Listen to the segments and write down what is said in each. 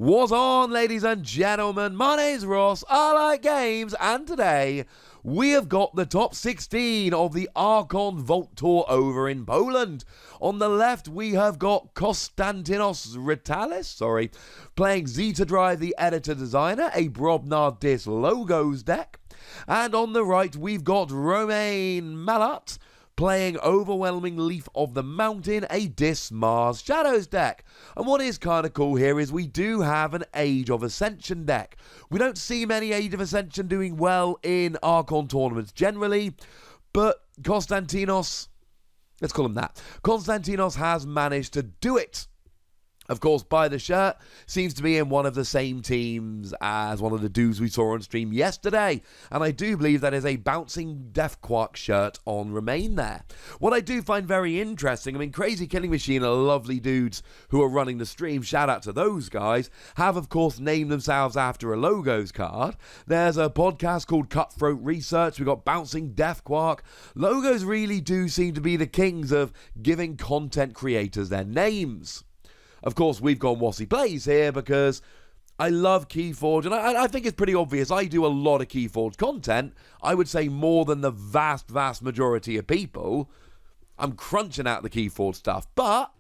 What's on, ladies and gentlemen? My name's Ross, I like games, and today we have got the top 16 of the Archon Vault Tour over in Poland. On the left, we have got Konstantinos Ritalis, playing Zeta Drive the Editor Designer, a Brobnar Dis Logos deck. And on the right, we've got Romain Malat, playing Overwhelming Leaf of the Mountain, a Dis Mars Shadows deck. And what is kind of cool here is we do have an Age of Ascension deck. We don't see many Age of Ascension doing well in Archon tournaments generally, but Konstantinos, let's call him that, Konstantinos has managed to do it. Of course, by the shirt, seems to be in one of the same teams as one of the dudes we saw on stream yesterday. And I do believe that is a Bouncing Death Quark shirt on Remain there. What I do find very interesting, I mean, Crazy Killing Machine are lovely dudes who are running the stream. Shout out to those guys. Have, of course, named themselves after a Logos card. There's a podcast called Cutthroat Research. We've got Bouncing Death Quark. Logos really do seem to be the kings of giving content creators their names. Of course, we've gone Wossy Plays here because I love Keyforge, and I think it's pretty obvious. I do a lot of Keyforge content. I would say more than the vast majority of people. I'm crunching out the Keyforge stuff, but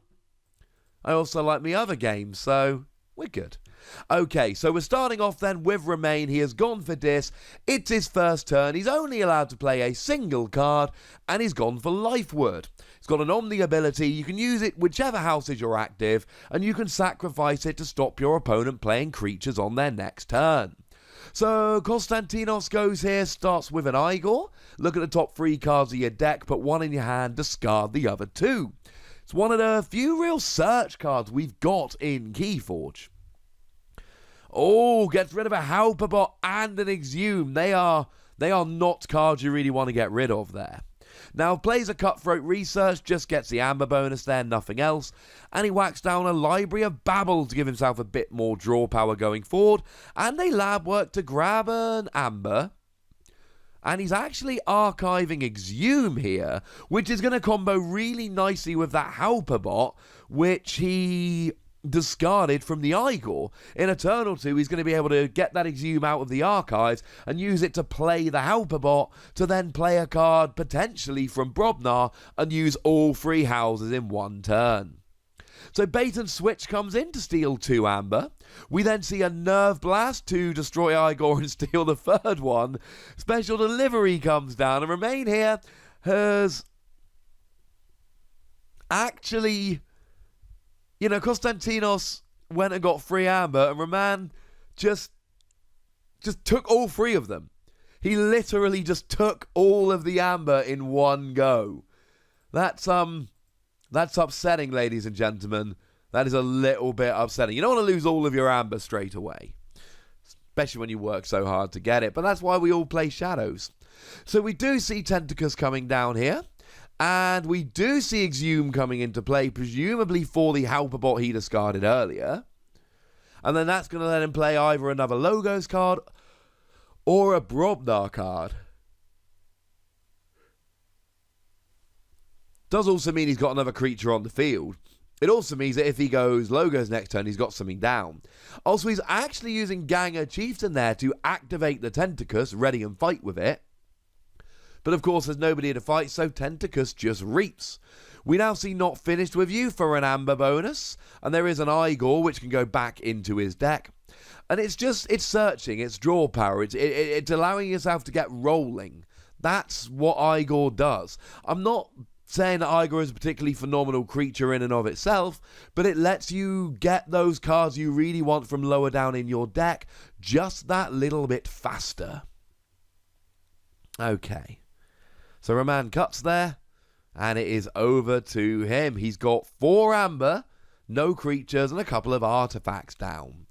I also like my other games, so we're good. Okay, so we're starting off then with Remain. He has gone for Dis. It's his first turn. He's only allowed to play a single card, and he's gone for Life Word. It's got an Omni ability. You can use it whichever houses you're active, and you can sacrifice it to stop your opponent playing creatures on their next turn. So Konstantinos goes here, starts with an Igor. Look at the top 3 cards of your deck, put one in your hand, discard the other 2. It's one of the few real search cards we've got in Keyforge. Oh, gets rid of a Halperbot and an Exhume. They are not cards you really want to get rid of there. Now, plays a Cutthroat Research, just gets the Amber bonus there, nothing else. And he whacks down a Library of Babel to give himself a bit more draw power going forward. And a Lab Work to grab an Amber. And he's actually archiving Exhume here, which is going to combo really nicely with that Halperbot, which he discarded from the Igor. In a turn or two, he's going to be able to get that Exhume out of the archives and use it to play the Halperbot to then play a card potentially from Brobnar and use all 3 houses in one turn. So Bait and Switch comes in to steal 2 Amber. We then see a Nerve Blast to destroy Igor and steal the 3rd one. Special Delivery comes down, and Remain here has actually, you know, Konstantinos went and got 3 Amber, and Roman just took all 3 of them. He literally just took all of the Amber in one go. That's upsetting, ladies and gentlemen. That is a little bit upsetting. You don't want to lose all of your Amber straight away, especially when you work so hard to get it. But that's why we all play Shadows. So we do see Tentacus coming down here. And we do see Exhume coming into play, presumably for the Halperbot he discarded earlier. And then that's going to let him play either another Logos card or a Brobnar card. Does also mean he's got another creature on the field. It also means that if he goes Logos next turn, he's got something down. Also, he's actually using Ganger Chieftain there to activate the Tentacus, ready and fight with it. But of course, there's nobody to fight, so Tentacus just reaps. We now see Not Finished With You for an Amber bonus, and there is an Igor which can go back into his deck. And it's searching, it's draw power, it's allowing yourself to get rolling. That's what Igor does. I'm not saying that Igor is a particularly phenomenal creature in and of itself, but it lets you get those cards you really want from lower down in your deck just that little bit faster. Okay. So Roman cuts there, and it is over to him. He's got 4 Amber, no creatures, and a couple of artifacts down.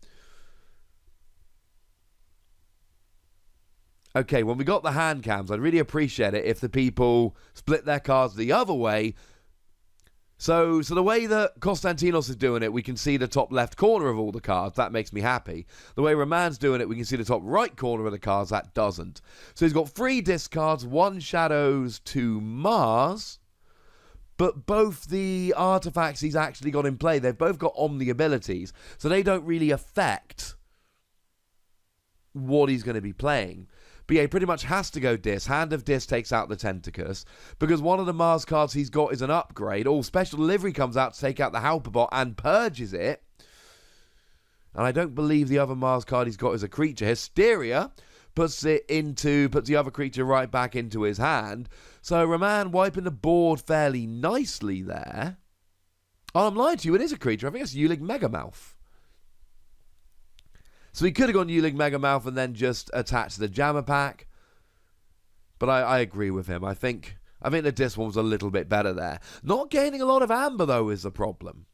Okay, when we got the hand cams, I'd really appreciate it if the people split their cards the other way. So the way that Konstantinos is doing it, we can see the top left corner of all the cards. That makes me happy. The way Roman's doing it, we can see the top right corner of the cards. That doesn't. So he's got 3 discards, 1 Shadows, 2 Mars. but both the artifacts he's actually got in play, they've both got Omni abilities, so they don't really affect what he's going to be playing. But yeah, he pretty much has to go Dis. Hand of Dis takes out the Tentacus, because one of the Mars cards he's got is an upgrade. Special delivery comes out to take out the Halperbot and purges it. And I don't believe the other Mars card he's got is a creature. Hysteria puts the other creature right back into his hand. So Raman wiping the board fairly nicely there. Oh, I'm lying to you, it is a creature. I think it's Ulig Megamouth. So he could have gone Ulig Megamouth and then just attached the Jammer Pack. But I agree with him. I think the Dis one was a little bit better there. Not gaining a lot of amber, though, is the problem.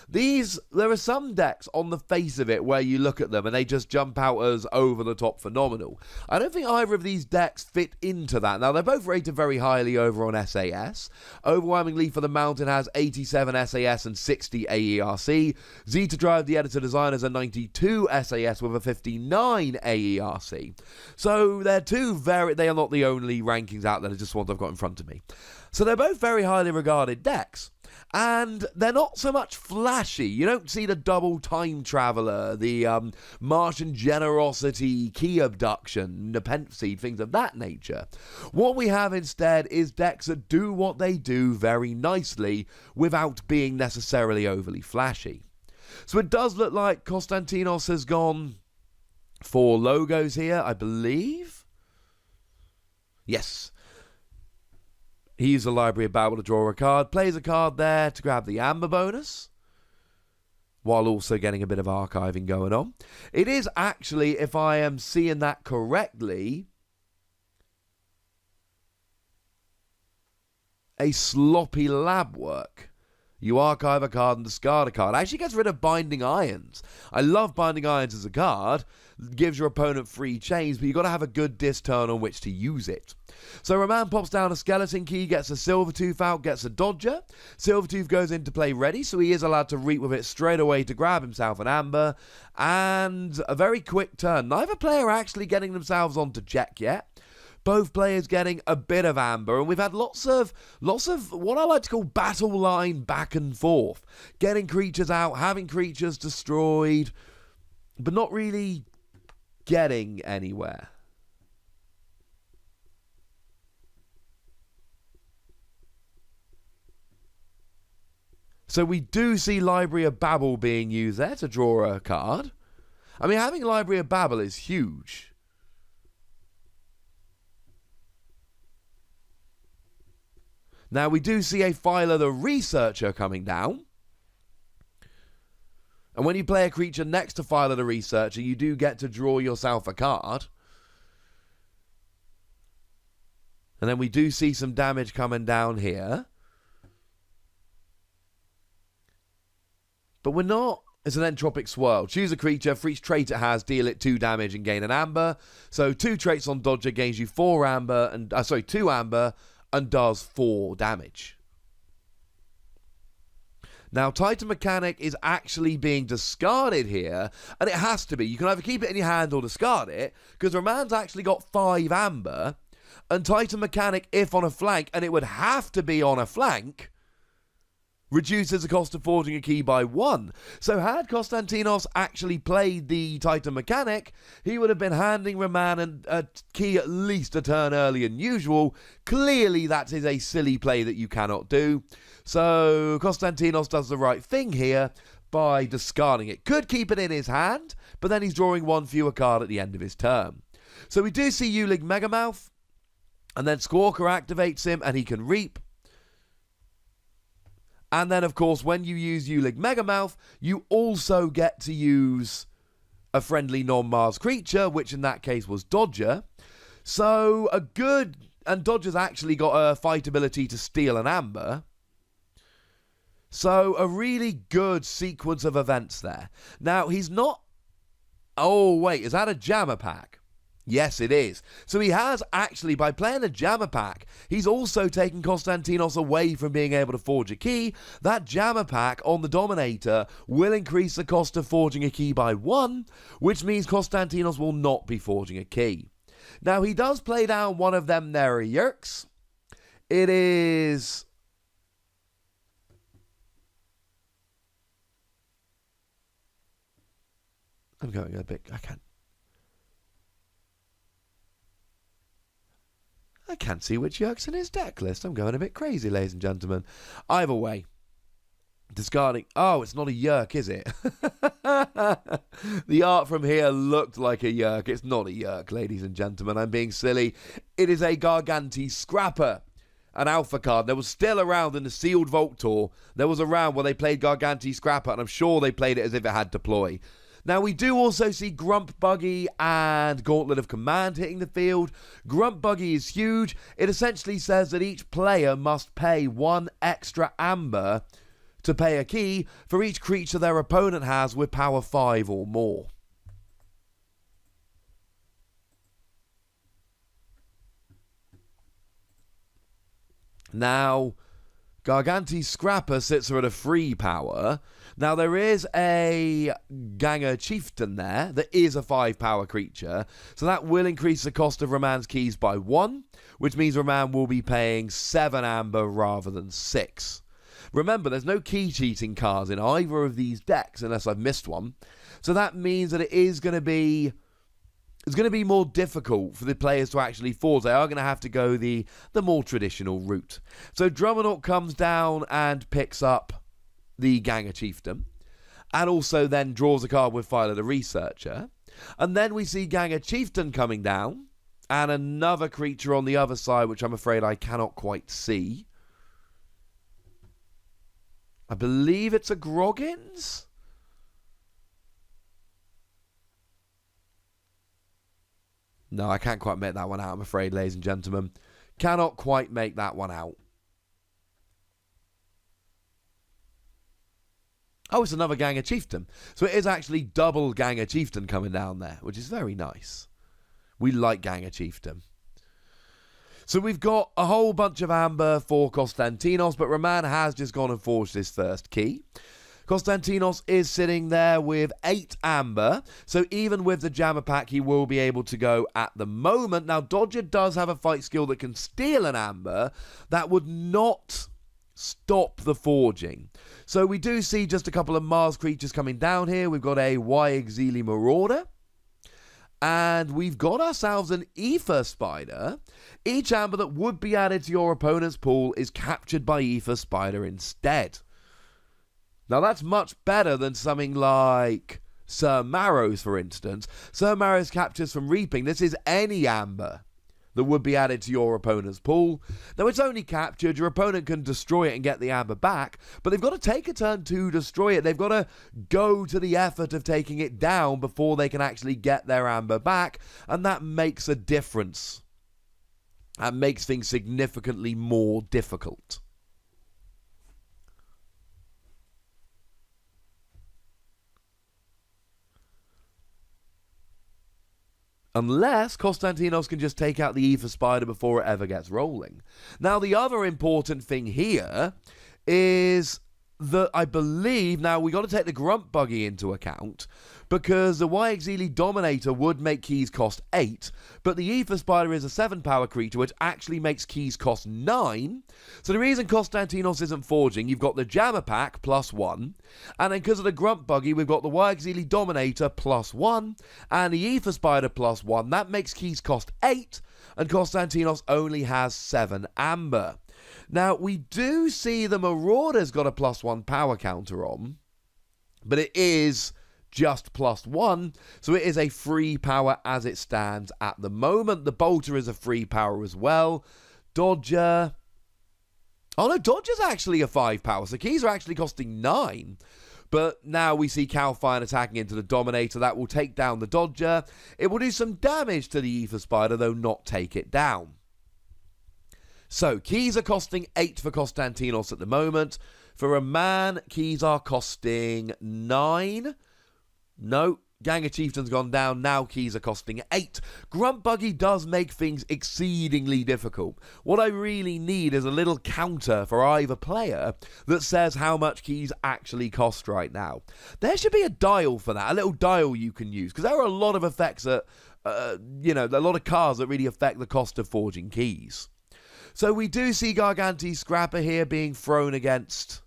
There are some decks on the face of it where you look at them and they just jump out as over-the-top phenomenal. I don't think either of these decks fit into that. Now, they're both rated very highly over on SAS. Overwhelmingly for the Mountain has 87 SAS and 60 AERC. Zeta Drive, the editor-designer, is a 92 SAS with a 59 AERC. So they are not the only rankings out there, it's just ones I've got in front of me. So they're both very highly regarded decks. And they're not so much flashy. You don't see the double time traveler, the Martian generosity, key abduction, Nepenthe seed, things of that nature. What we have instead is decks that do what they do very nicely without being necessarily overly flashy. So it does look like Konstantinos has gone for logos here, I believe. Yes. He used the Library of Babel to draw a card, plays a card there to grab the Amber bonus, while also getting a bit of archiving going on. It is actually, if I am seeing that correctly, a sloppy lab work. You archive a card and discard a card. Actually gets rid of Binding Irons. I love Binding Irons as a card. Gives your opponent free chains, but you've got to have a good Dis turn on which to use it. So Raman pops down a Skeleton Key, gets a Silvertooth out, gets a Dodger. Silvertooth goes into play ready, so he is allowed to reap with it straight away to grab himself an Amber. And a very quick turn. Neither player actually getting themselves onto check yet. Both players getting a bit of amber, and we've had lots of what I like to call battle line back and forth. Getting creatures out, having creatures destroyed, but not really getting anywhere. So we do see Library of Babel being used there to draw a card. I mean, having Library of Babel is huge. Now, we do see a Phyla the Researcher coming down. And when you play a creature next to Phyla the Researcher, you do get to draw yourself a card. And then we do see some damage coming down here. But we're not... It's an Entropic Swirl. Choose a creature. For each trait it has, deal it 2 damage and gain an amber. So 2 traits on Dodger gains you 4 amber and... 2 amber... and does 4 damage. Now, Titan Mechanic is actually being discarded here, and it has to be. You can either keep it in your hand or discard it, because Raman's actually got 5 amber, and Titan Mechanic, if on a flank, and it would have to be on a flank, reduces the cost of forging a key by 1. So had Konstantinos actually played the Titan Mechanic, he would have been handing Raman a key at least a turn earlier than usual. Clearly that is a silly play that you cannot do. So Konstantinos does the right thing here by discarding it. Could keep it in his hand, but then he's drawing 1 fewer card at the end of his turn. So we do see Ulig Megamouth, and then Squawker activates him and he can reap. And then, of course, when you use Ulig Megamouth, you also get to use a friendly non-Mars creature, which in that case was Dodger. So, and Dodger's actually got a fight ability to steal an amber. So, a really good sequence of events there. Now, he's not... Oh, wait, is that a Jammer Pack? Yes, it is. So he has actually, by playing a Jammer Pack, he's also taken Konstantinos away from being able to forge a key. That Jammer Pack on the Dominator will increase the cost of forging a key by 1, which means Konstantinos will not be forging a key. Now, he does play down one of them there yerks. It is I'm going a bit... I can't see which Yerk's in his deck list. I'm going a bit crazy, ladies and gentlemen. Either way, discarding... Oh, it's not a Yerk, is it? The art from here looked like a Yerk. It's not a Yerk, ladies and gentlemen. I'm being silly. It is a Garganti Scrapper. An alpha card. There was still around in the sealed Vault Tour. There was a round where they played Garganti Scrapper, and I'm sure they played it as if it had deploy. Now, we do also see Grump Buggy and Gauntlet of Command hitting the field. Grump Buggy is huge. It essentially says that each player must pay 1 extra amber to pay a key for each creature their opponent has with power 5 or more. Now, Garganti Scrapper sits her at a 3 power. Now, there is a Ganger Chieftain there that is a 5 power creature. So that will increase the cost of Raman's keys by 1, which means Raman will be paying 7 amber rather than 6. Remember, there's no key cheating cards in either of these decks unless I've missed one. So that means that it is going to be... It's going to be more difficult for the players to actually forge. They are going to have to go the more traditional route. So Drummernaught comes down and picks up the Ganger Chieftain, and also then draws a card with Philo the Researcher. And then we see Ganger Chieftain coming down, and another creature on the other side, which I'm afraid I cannot quite see. I believe it's a Groggins? No, I can't quite make that one out, I'm afraid, ladies and gentlemen. Cannot quite make that one out. Oh, it's another Ganger Chieftain. So it is actually double Ganger Chieftain coming down there, which is very nice. We like Ganger Chieftain. So we've got a whole bunch of amber for Konstantinos, but Raman has just gone and forged his first key. Konstantinos is sitting there with 8 amber, so even with the Jammer Pack, he will be able to go at the moment. Now, Dodger does have a fight skill that can steal an amber. That would not stop the forging. So we do see just a couple of Mars creatures coming down here. We've got a Y-Exili Marauder, and we've got ourselves an Ether Spider. Each amber that would be added to your opponent's pool is captured by Ether Spider instead. Now, that's much better than something like Sir Marrow's, for instance. Sir Marrow's captures from Reaping. This is any amber that would be added to your opponent's pool. Now, it's only captured. Your opponent can destroy it and get the amber back, but they've got to take a turn to destroy it. They've got to go to the effort of taking it down before they can actually get their amber back, and that makes a difference. That makes things significantly more difficult. Unless Konstantinos can just take out the Ether Spider before it ever gets rolling. Now, the other important thing here is that I believe, now we got to take the Grump Buggy into account, because the Y-Exili Dominator would make keys cost 8, but the Ether Spider is a 7 power creature, which actually makes keys cost 9. So the reason Konstantinos isn't forging, you've got the Jammer Pack +1, and then because of the Grump Buggy, we've got the Y-Exili Dominator +1, and the Ether Spider +1. That makes keys cost 8, and Konstantinos only has 7 amber. Now, we do see the Marauder's got a +1 power counter on, but it is just +1, so it is a free power as it stands at the moment. The Bolter is a free power as well. Dodger... Oh no, Dodger's actually a 5 power, so keys are actually costing 9. But now we see Calfine attacking into the Dominator. That will take down the Dodger. It will do some damage to the Ether Spider, though not take it down. So, keys are costing 8 for Konstantinos at the moment. For Raman, keys are costing 9. No, Ganger Chieftain's gone down. Now keys are costing 8. Grump Buggy does make things exceedingly difficult. What I really need is a little counter for either player that says how much keys actually cost right now. There should be a dial for that, a little dial you can use, because there are a lot of effects that, a lot of cards that really affect the cost of forging keys. So we do see Garganti Scrapper here being thrown against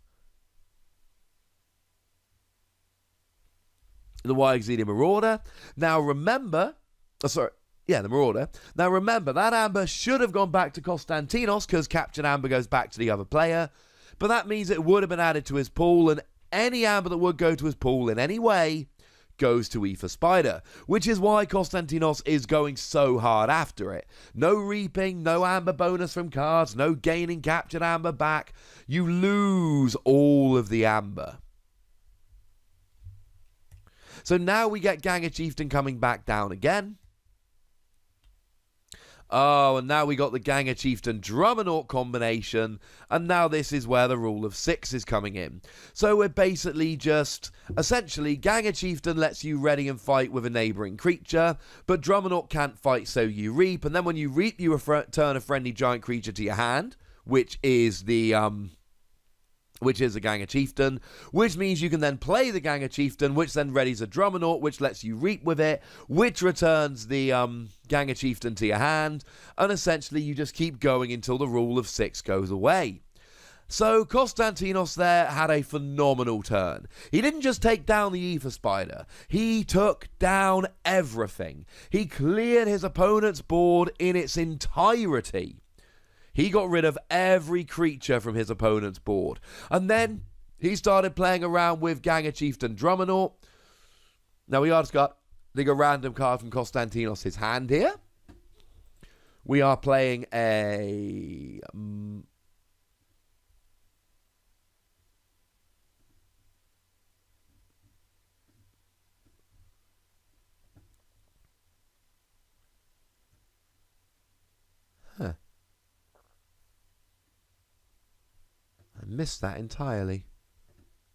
the Wyexedia Marauder. Now remember, the Marauder. Now remember, that amber should have gone back to Konstantinos because captured amber goes back to the other player. But that means it would have been added to his pool, and any amber that would go to his pool in any way goes to Aether Spider, which is why Konstantinos is going so hard after it. No reaping, no amber bonus from cards, no gaining captured amber back. You lose all of the amber. So now we get Ganger Chieftain coming back down again. Oh, and now we got the Ganger Chieftain Drummernaught combination, and now this is where the rule of 6 is coming in. So we're basically just, essentially, Ganger Chieftain lets you ready and fight with a neighbouring creature, but Drummernaught can't fight, so you reap, and then when you reap, you return a friendly giant creature to your hand, which is the, which is a Ganger Chieftain, which means you can then play the Ganger Chieftain, which then readies a Drummernaught, which lets you reap with it, which returns the Ganger Chieftain to your hand, and essentially you just keep going until the rule of 6 goes away. So Konstantinos there had a phenomenal turn. He didn't just take down the Aether Spider, he took down everything. He cleared his opponent's board in its entirety. He got rid of every creature from his opponent's board. And then he started playing around with Ganger Chieftain Drummernaught. Now we are just got a random card from Konstantinos' hand here. We are playing a... missed that entirely.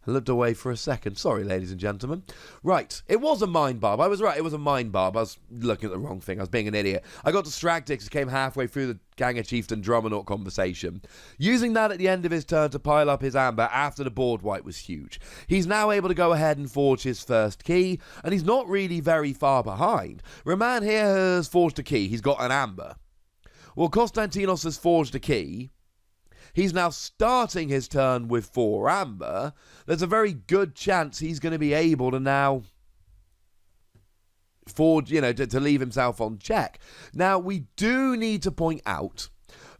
I looked away for a second. Sorry, ladies and gentlemen. Right, it was a Mind Barb. I was right, it was a Mind Barb. I was looking at the wrong thing. I was being an idiot. I got distracted because it came halfway through the Ganger Chieftain Drummernaught conversation. Using that at the end of his turn to pile up his amber after the board wipe was huge. He's now able to go ahead and forge his first key, and he's not really very far behind. Roman here has forged a key. He's got an amber. Well, Konstantinos has forged a key. He's now starting his turn with 4 amber. There's a very good chance he's going to be able to now forge, to leave himself on check. Now, we do need to point out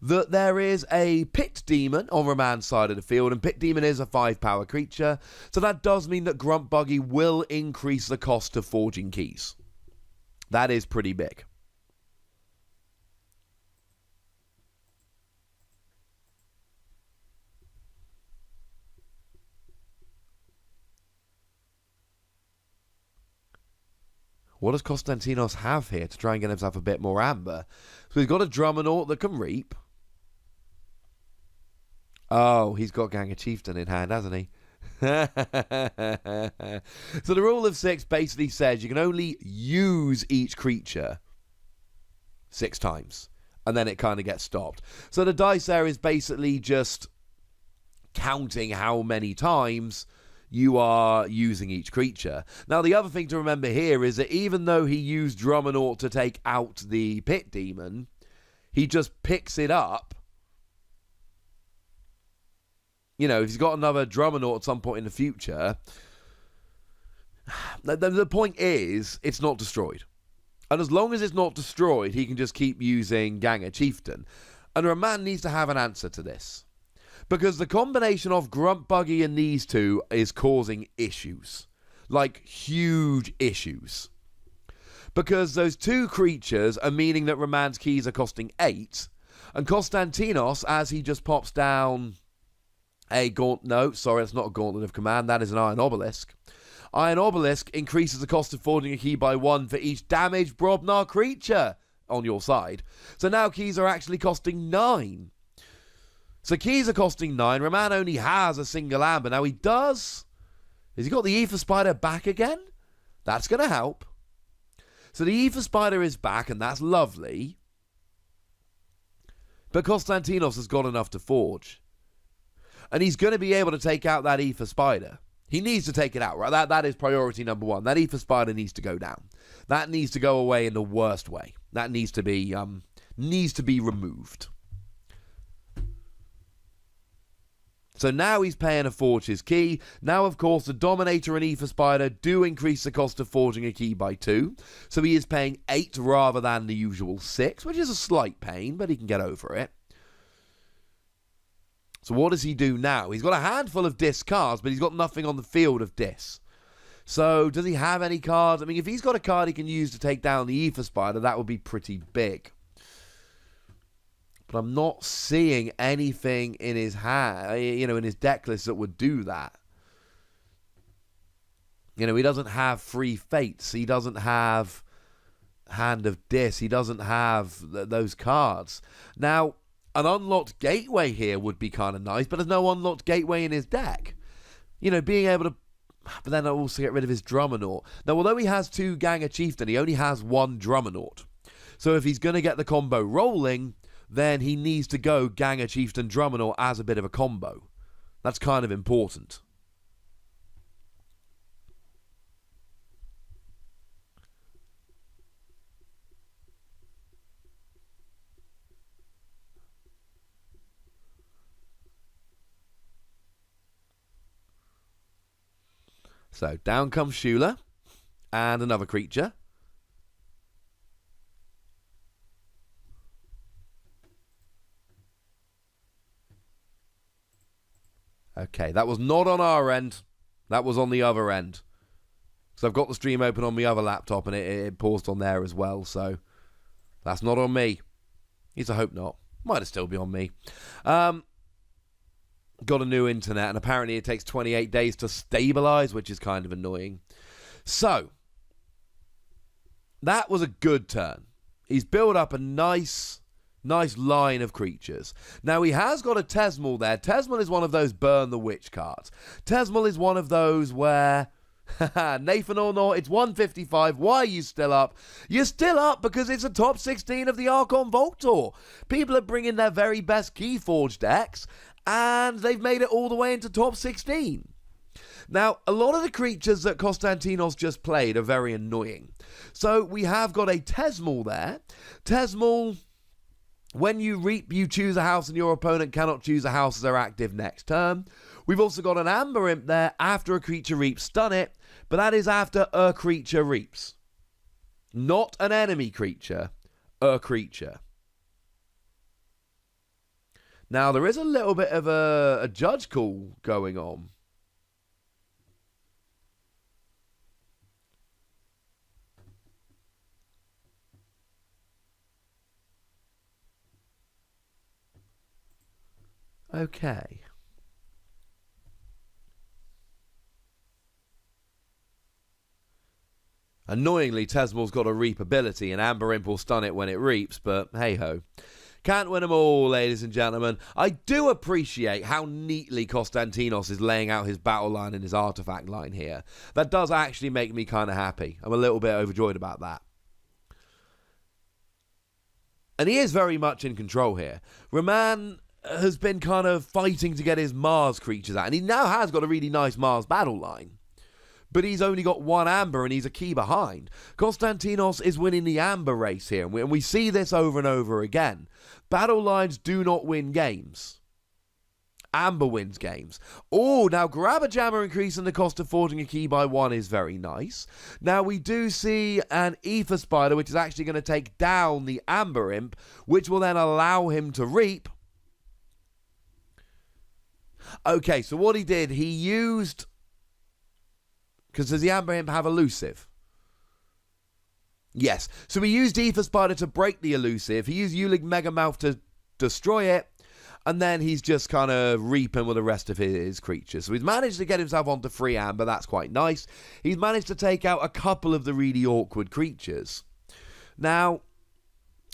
that there is a Pit Demon on Roman's side of the field, and Pit Demon is a 5-power creature, so that does mean that Grunt Buggy will increase the cost of forging keys. That is pretty big. What does Konstantinos have here to try and get himself a bit more amber? So he's got a Drummernaught that can reap. Oh, he's got Ganger Chieftain in hand, hasn't he? So the rule of 6 basically says you can only use each creature 6 times, and then it kind of gets stopped. So the dice there is basically just counting how many times you are using each creature. Now, the other thing to remember here is that even though he used Drummernaught to take out the Pit Demon, he just picks it up. If he's got another Drummernaught at some point in the future, the point is, it's not destroyed. And as long as it's not destroyed, he can just keep using Ganger Chieftain. And Roman needs to have an answer to this. Because the combination of Grunt Buggy and these two is causing issues. Like, huge issues. Because those 2 creatures are meaning that Roman's keys are costing 8. And Konstantinos, as he just pops down a gauntlet... No, sorry, that's not a Gauntlet of Command. That is an Iron Obelisk. Iron Obelisk increases the cost of forging a key by 1 for each damaged Brobnar creature on your side. So now keys are actually costing 9. So keys are costing 9. Roman only has a single amber. Now he does... Has he got the Aether Spider back again? That's going to help. So the Aether Spider is back, and that's lovely. But Konstantinos has got enough to forge. And he's going to be able to take out that Aether Spider. He needs to take it out, right? That is priority number 1. That Aether Spider needs to go down. That needs to go away in the worst way. That needs to be removed. So now he's paying to forge his key. Now, of course, the Dominator and Ether Spider do increase the cost of forging a key by 2. So he is paying 8 rather than the usual 6, which is a slight pain, but he can get over it. So what does he do now? He's got a handful of Dis cards, but he's got nothing on the field of Dis. So does he have any cards? I mean, if he's got a card he can use to take down the Ether Spider, that would be pretty big. But I'm not seeing anything in his hand, in his deck list that would do that. He doesn't have Free Fates. He doesn't have Hand of Dis. He doesn't have those cards. Now, an unlocked gateway here would be kind of nice, but there's no unlocked gateway in his deck. Being able to... But then I'll also get rid of his Drummernaut. Now, although he has 2 Ganger Chieftain, he only has 1 Drummernaut. So if he's going to get the combo rolling, then he needs to go Ganger Chieftain Drummernaut as a bit of a combo. That's kind of important. So down comes Shula and another creature. Okay, that was not on our end. That was on the other end. So I've got the stream open on my other laptop and it paused on there as well. So that's not on me. At least I hope not. Might have still be on me. Got a new internet and apparently it takes 28 days to stabilize, which is kind of annoying. So that was a good turn. He's built up a nice line of creatures. Now, he has got a Tesmal there. Tesmal is one of those Burn the Witch cards. Tesmal is one of those where... Nathan or not, it's 155. Why are you still up? You're still up because it's a top 16 of the Archon Vault Tour. People are bringing their very best Keyforge decks, and they've made it all the way into top 16. Now, a lot of the creatures that Konstantinos just played are very annoying. So, we have got a Tesmal there. Tesmal... When you reap, you choose a house and your opponent cannot choose a house as they're active next turn. We've also got an Amber Imp there. After a creature reaps, stun it. But that is after a creature reaps. Not an enemy creature. A creature. Now, there is a little bit of a judge call going on. Okay. Annoyingly, Tesmal's got a reap ability, and Amber Imp will stun it when it reaps, but hey-ho. Can't win them all, ladies and gentlemen. I do appreciate how neatly Konstantinos is laying out his battle line and his artifact line here. That does actually make me kind of happy. I'm a little bit overjoyed about that. And he is very much in control here. Raman has been kind of fighting to get his Mars creatures out, and he now has got a really nice Mars battle line. But he's only got 1 Amber, and he's a key behind. Konstantinos is winning the Amber race here, and we see this over and over again. Battle lines do not win games. Amber wins games. Oh, now Grabber Jammer increasing the cost of forging a key by 1 is very nice. Now we do see an Ether Spider, which is actually going to take down the Amber Imp, which will then allow him to reap. Okay, so what he did, he used... Because does the Amber Imp have elusive? Yes. So he used Ether Spider to break the elusive. He used Ulig Megamouth to destroy it. And then he's just kind of reaping with the rest of his creatures. So he's managed to get himself onto 3 Amber. That's quite nice. He's managed to take out a couple of the really awkward creatures. Now,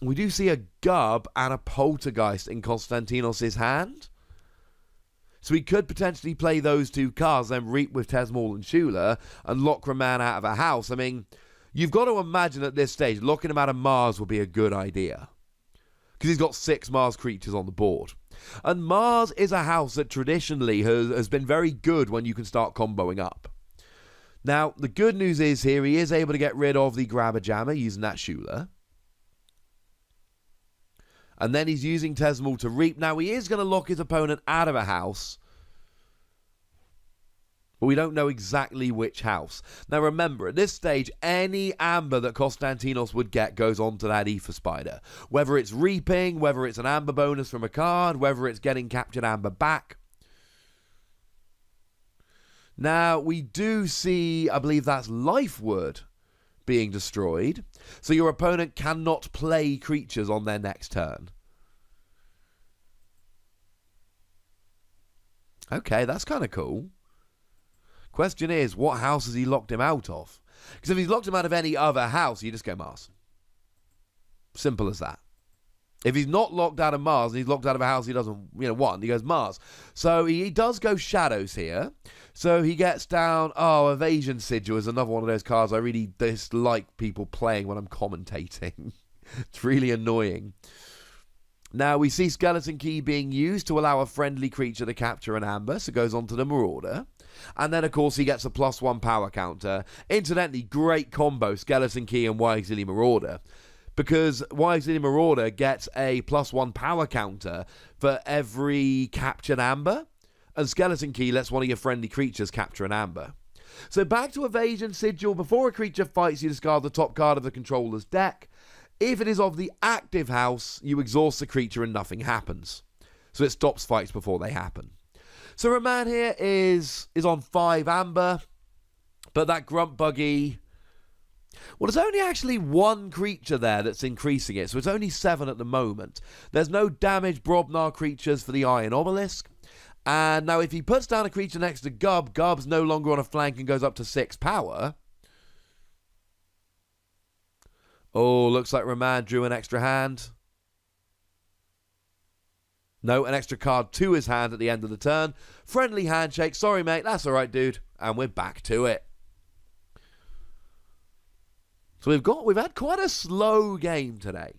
we do see a Gub and a Poltergeist in Konstantinos' hand. So he could potentially play those 2 cards, then reap with Tesmal and Shula, and lock Raman out of a house. I mean, you've got to imagine at this stage, locking him out of Mars would be a good idea. Because he's got 6 Mars creatures on the board. And Mars is a house that traditionally has been very good when you can start comboing up. Now, the good news is here, he is able to get rid of the Grabber Jammer using that Shula. And then he's using Tesmal to reap. Now, he is going to lock his opponent out of a house. but we don't know exactly which house. Now remember, at this stage, any amber that Konstantinos would get goes onto that Ether Spider. Whether it's reaping, whether it's an amber bonus from a card, whether it's getting captured amber back. Now, we do see, I believe that's Life Word being destroyed, so your opponent cannot play creatures on their next turn. Okay, that's kind of cool. Question is, what house has he locked him out of? Because if he's locked him out of any other house, you just go Mars. Simple as that. If he's not locked out of Mars and he's locked out of a house he doesn't want, he goes Mars. So he does go Shadows here. So he gets down, Evasion Sigil is another one of those cards I really dislike people playing when I'm commentating. It's really annoying. Now we see Skeleton Key being used to allow a friendly creature to capture an amber, so it goes on to the Marauder. And then, of course, he gets a +1 power counter. Incidentally, great combo, Skeleton Key and Y Auxiliary Marauder. Because Y Auxiliary Marauder gets a +1 power counter for every captured amber. And Skeleton Key lets one of your friendly creatures capture an amber. So back to Evasion Sigil. Before a creature fights, you discard the top card of the controller's deck. If it is of the active house, you exhaust the creature and nothing happens. So it stops fights before they happen. So Raman here is on 5 amber, but that Grunt Buggy, well, there's only actually 1 creature there that's increasing it, so it's only 7 at the moment. There's no damage Brobnar creatures for the Iron Obelisk. And now if he puts down a creature next to Gub, Gub's no longer on a flank and goes up to 6 power. Oh, looks like Raman drew an extra hand. No, an extra card to his hand at the end of the turn. Friendly handshake. Sorry, mate. That's all right, dude. And we're back to it. So we've had quite a slow game today.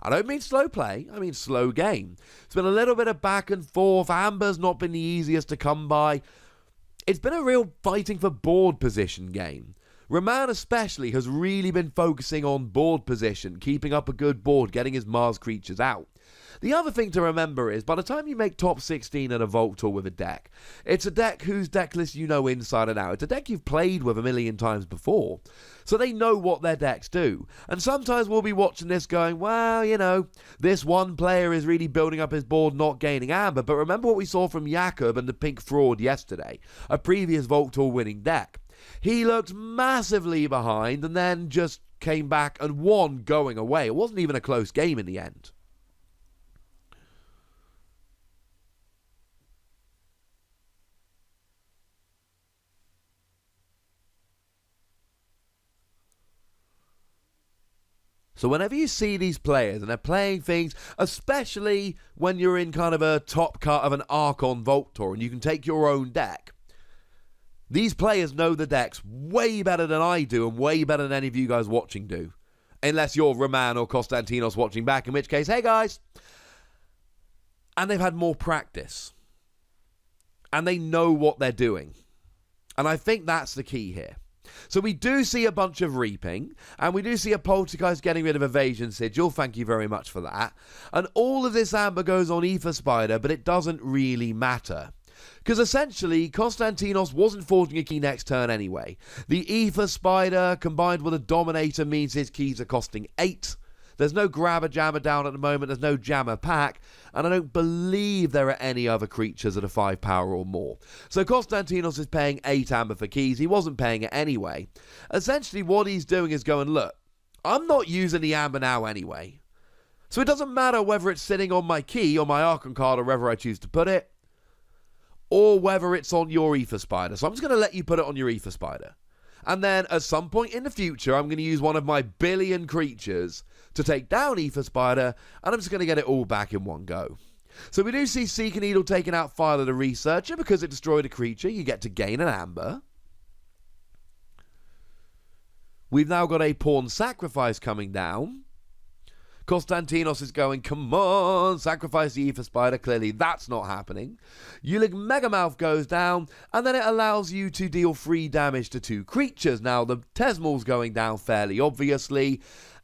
I don't mean slow play. I mean slow game. It's been a little bit of back and forth. Amber's not been the easiest to come by. It's been a real fighting for board position game. Raman especially has really been focusing on board position, keeping up a good board, getting his Mars creatures out. The other thing to remember is, by the time you make top 16 at a Vault Tour with a deck, it's a deck whose deck list you know inside and out. It's a deck you've played with a million times before. So they know what their decks do. And sometimes we'll be watching this going, well, this one player is really building up his board, not gaining amber. But remember what we saw from Jakob and the Pink Fraud yesterday, a previous Vault Tour winning deck. He looked massively behind and then just came back and won going away. It wasn't even a close game in the end. So whenever you see these players and they're playing things, especially when you're in kind of a top cut of an Archon Vault Tour and you can take your own deck, these players know the decks way better than I do and way better than any of you guys watching do. Unless you're Raman or Konstantinos watching back, in which case, hey guys. And they've had more practice. And they know what they're doing. And I think that's the key here. So we do see a bunch of reaping, and we do see a Poltergeist getting rid of Evasion Sigil. Thank you very much for that. And all of this amber goes on Ether Spider, but it doesn't really matter. Because essentially, Konstantinos wasn't forging a key next turn anyway. The Ether Spider combined with a Dominator means his keys are costing 8. There's no Grabber Jammer down at the moment. There's no Jammer pack. And I don't believe there are any other creatures at a 5 power or more. So Konstantinos is paying 8 amber for keys. He wasn't paying it anyway. Essentially what he's doing is going, look, I'm not using the amber now anyway. So it doesn't matter whether it's sitting on my key or my Archon card or wherever I choose to put it. Or whether it's on your Ether Spider. So I'm just going to let you put it on your Ether Spider. And then at some point in the future, I'm going to use one of my billion creatures to take down Ether Spider, and I'm just going to get it all back in one go. So we do see Seeker Needle taking out File of the Researcher because it destroyed a creature. You get to gain an amber. We've now got a Pawn Sacrifice coming down. Konstantinos is going, come on, sacrifice the Ether Spider. Clearly that's not happening. Ulig Megamouth goes down, and then it allows you to deal 3 damage to 2 creatures. Now, the Tesmal's going down fairly obviously,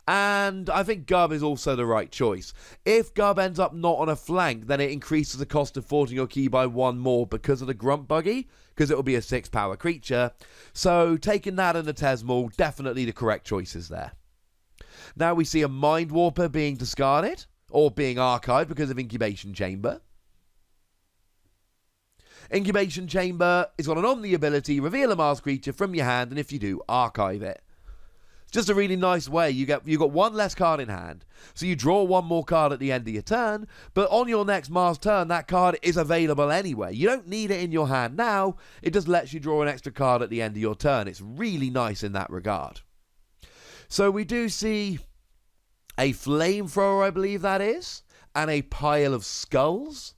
And I think Gub is also the right choice. If Gub ends up not on a flank, then it increases the cost of forging your key by 1 more because of the Grunt Buggy, because it will be a 6-power creature. So taking that and the Tesmal, definitely the correct choices there. Now we see a Mind Warper being discarded, or being archived because of Incubation Chamber. Incubation Chamber is got an Omni ability, reveal a Mars creature from your hand, and if you do, archive it. It's just a really nice way. You got 1 less card in hand, so you draw 1 more card at the end of your turn, but on your next Mars turn, that card is available anyway. You don't need it in your hand now, it just lets you draw an extra card at the end of your turn. It's really nice in that regard. So we do see a Flamethrower, I believe that is, and a Pile of Skulls.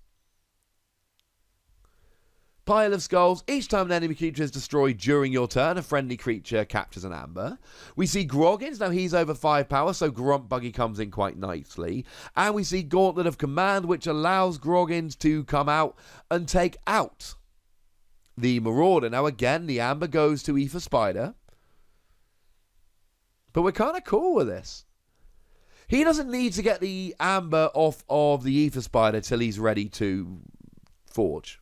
Pile of Skulls. Each time an enemy creature is destroyed during your turn, a friendly creature captures an amber. We see Groggins. Now he's over 5 power, so Grunt Buggy comes in quite nicely. And we see Gauntlet of Command, which allows Groggins to come out and take out the Marauder. Now again, the amber goes to Aether Spider. But we're kind of cool with this. He doesn't need to get the amber off of the Aether Spider till he's ready to forge.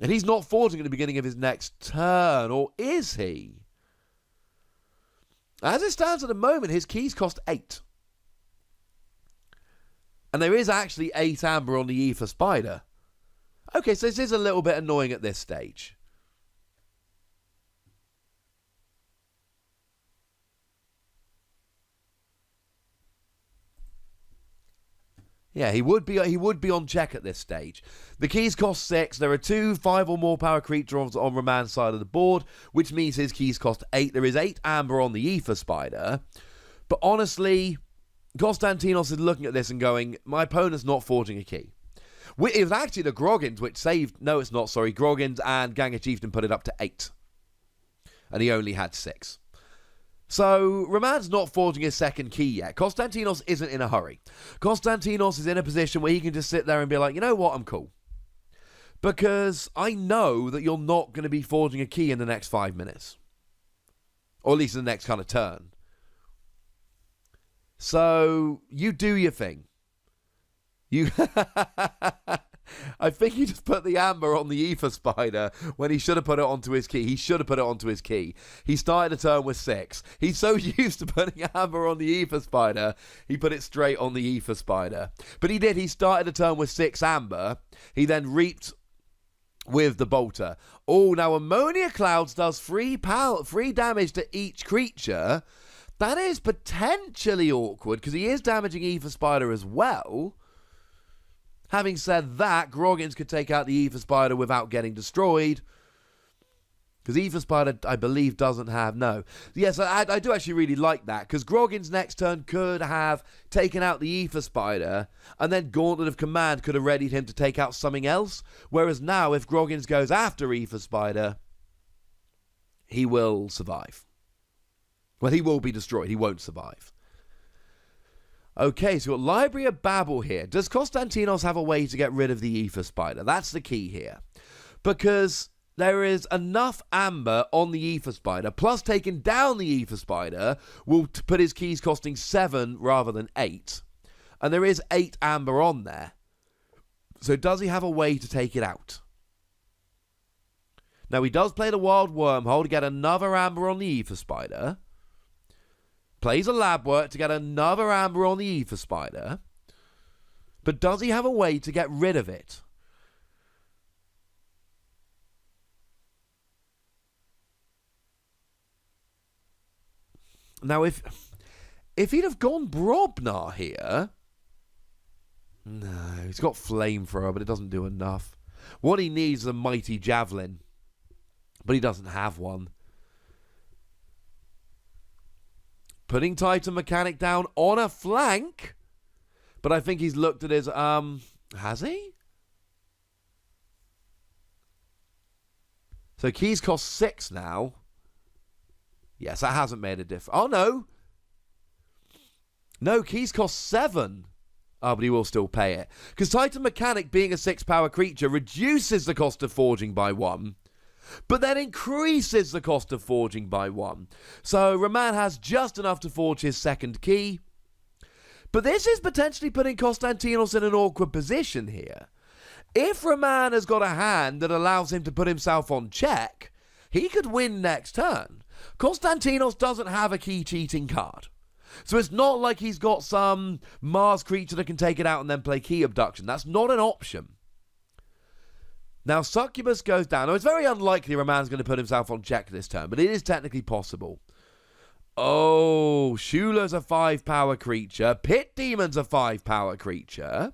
And he's not forging at the beginning of his next turn, or is he? As it stands at the moment, his keys cost 8. And there is actually 8 amber on the Aether Spider. Okay, so this is a little bit annoying at this stage. Yeah, he would be on check at this stage. The keys cost 6. There are 2 5 or more power creatures on Raman's side of the board, which means his keys cost 8. There is 8 amber on the Aether Spider. But honestly, Konstantinos is looking at this and going, my opponent's not forging a key. It was actually the Groggins which saved... No, it's not, sorry. Groggins and Ganga Chieftain put it up to 8. And he only had 6. So, Raman's not forging his second key yet. Konstantinos isn't in a hurry. Konstantinos is in a position where he can just sit there and be like, you know what, I'm cool. Because I know that you're not going to be forging a key in the next 5 minutes. Or at least in the next kind of turn. So, you do your thing. You... I think he just put the amber on the Aether Spider when he should have put it onto his key. He should have put it onto his key. He started the turn with 6. He's so used to putting amber on the Aether Spider, he put it straight on the Aether Spider. But he did. He started the turn with 6 amber. He then reaped with the bolter. Oh, now Ammonia Clouds does 3 damage to each creature. That is potentially awkward because he is damaging Aether Spider as well. Having said that, Groggins could take out the Aether Spider without getting destroyed. Because Aether Spider, I believe, doesn't have... No. Yes, I do actually really like that. Because Groggins' next turn could have taken out the Aether Spider. And then Gauntlet of Command could have readied him to take out something else. Whereas now, if Groggins goes after Aether Spider, he will survive. Well, he will be destroyed. He won't survive. Okay, so we've got Library of Babel here. Does Konstantinos have a way to get rid of the Aether Spider? That's the key here. Because there is enough amber on the Aether Spider, plus taking down the Aether Spider will put his keys costing 7 rather than 8. And there is 8 amber on there. So does he have a way to take it out? Now, he does play the Wild Wormhole to get another amber on the Aether Spider. Plays a lab work to get another amber on the Aether Spider. But does he have a way to get rid of it? Now, if he'd have gone Brobnar here... No, he's got Flamethrower, but it doesn't do enough. What he needs is a Mighty Javelin. But he doesn't have one. Putting Titan Mechanic down on a flank. But I think he's looked at his... Has he? So keys cost 6 now. Yes, that hasn't made a difference. Oh, no. No, keys cost 7. Oh, but he will still pay it. Because Titan Mechanic, being a 6-power creature, reduces the cost of forging by 1. but then increases the cost of forging by 1. So Roman has just enough to forge his second key. But this is potentially putting Konstantinos in an awkward position here. If Roman has got a hand that allows him to put himself on check, he could win next turn. Konstantinos doesn't have a key cheating card. So it's not like he's got some Mars creature that can take it out and then play key abduction. That's not an option. Now, Succubus goes down. Now, it's very unlikely Roman's going to put himself on check this turn, but it is technically possible. Oh, Shula's a 5-power creature. Pit Demon's a 5-power creature.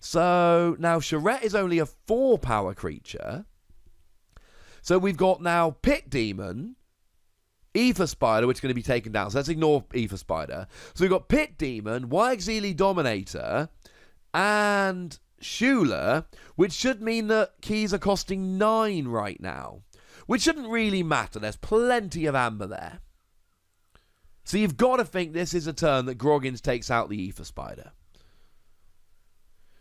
So now Charette is only a 4-power creature. So we've got now Pit Demon, Ether Spider, which is going to be taken down. So let's ignore Ether Spider. So we've got Pit Demon, Wyexili Dominator, and Shula, which should mean that keys are costing 9 right now. Which shouldn't really matter. There's plenty of amber there. So you've got to think this is a turn that Groggins takes out the Ether Spider.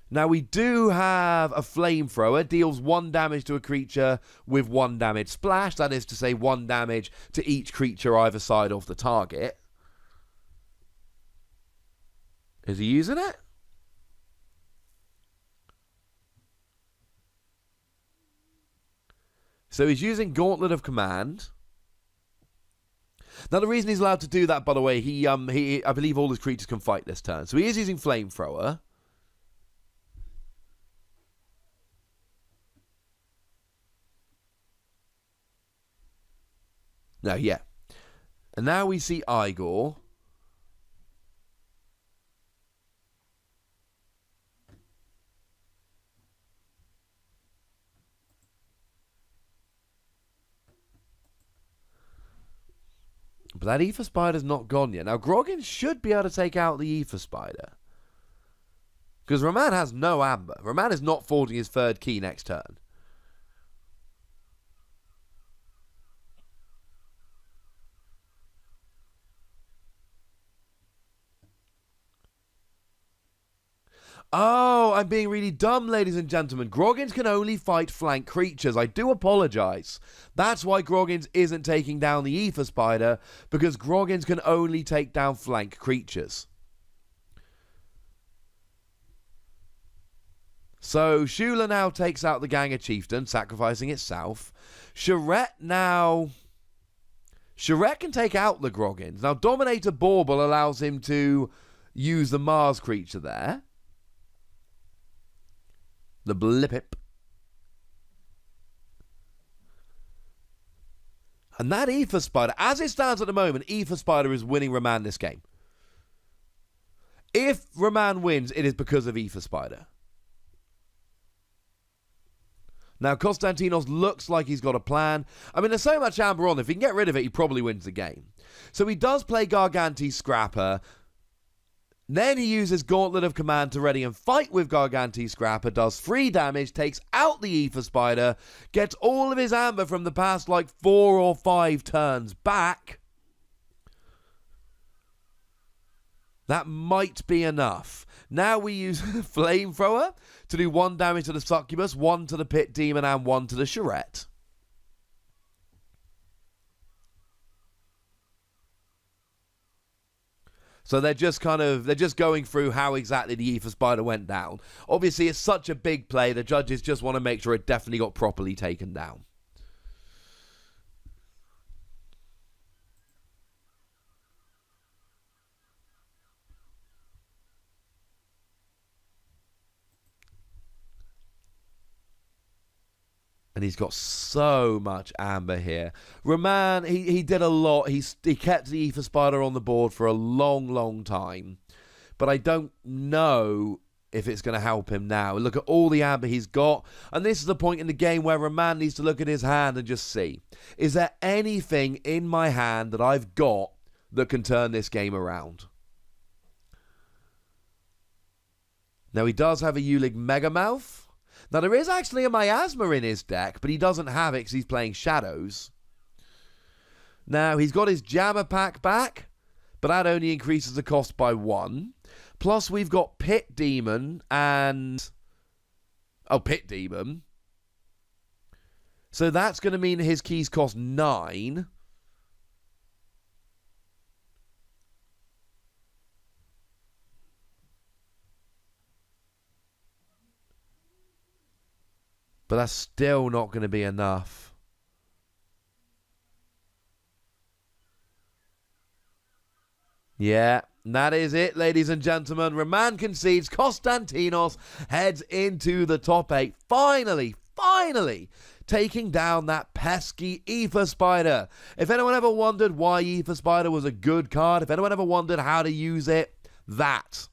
Now we do have a Flamethrower, deals 1 damage to a creature with 1 damage splash. That is to say 1 damage to each creature either side of the target. Is he using it? So he's using Gauntlet of Command. Now, the reason he's allowed to do that, by the way, I believe all his creatures can fight this turn. So he is using Flamethrower. No, yeah. And now we see Igor. But that Ether Spider's not gone yet. Now, Groggins should be able to take out the Ether Spider. Because Roman has no amber. Roman is not forging his 3rd key next turn. Oh, I'm being really dumb, ladies and gentlemen. Groggins can only fight flank creatures. I do apologise. That's why Groggins isn't taking down the Ether Spider, because Groggins can only take down flank creatures. So, Shula now takes out the Gang of Chieftain, sacrificing itself. Charette can take out the Groggins. Now, Dominator Bauble allows him to use the Mars creature there. The Blipip. And that Ether Spider, as it stands at the moment, Ether Spider is winning Roman this game. If Roman wins, it is because of Ether Spider. Now, Konstantinos looks like he's got a plan. I mean, there's so much amber on. If he can get rid of it, he probably wins the game. So he does play Gargantes Scrapper. Then he uses Gauntlet of Command to ready and fight with Gargantes Scrapper, does 3 damage, takes out the Ether Spider, gets all of his amber from the past like 4 or 5 turns back. That might be enough. Now we use Flamethrower to do 1 damage to the Succubus, 1 to the Pit Demon, and 1 to the Charette. So they're just going through how exactly the Ether Spider went down. Obviously, it's such a big play, the judges just want to make sure it definitely got properly taken down. And he's got so much amber here. Roman, he did a lot. He kept the Ether Spider on the board for a long, long time. But I don't know if it's going to help him now. Look at all the amber he's got. And this is the point in the game where Roman needs to look at his hand and just see, is there anything in my hand that I've got that can turn this game around? Now, he does have a Ulig Megamouth. Now, there is actually a Miasma in his deck, but he doesn't have it because he's playing Shadows. Now, he's got his Jammer Pack back, but that only increases the cost by 1. Plus, we've got Pit Demon and... Oh, Pit Demon. So that's going to mean his keys cost 9. But that's still not going to be enough. Yeah, that is it, ladies and gentlemen. Roman concedes. Konstantinos heads into the top 8. Finally, taking down that pesky Ether Spider. If anyone ever wondered why Ether Spider was a good card, if anyone ever wondered how to use it, that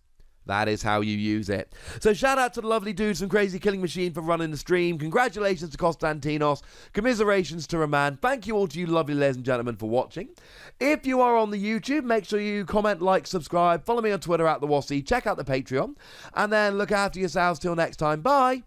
is how you use it. So shout out to the lovely dudes from Crazy Killing Machine for running the stream. Congratulations to Konstantinos. Commiserations to Roman. Thank you all to you lovely ladies and gentlemen for watching. If you are on the YouTube, make sure you comment, like, subscribe. Follow me on Twitter @TheWossy. Check out the Patreon. And then look after yourselves till next time. Bye.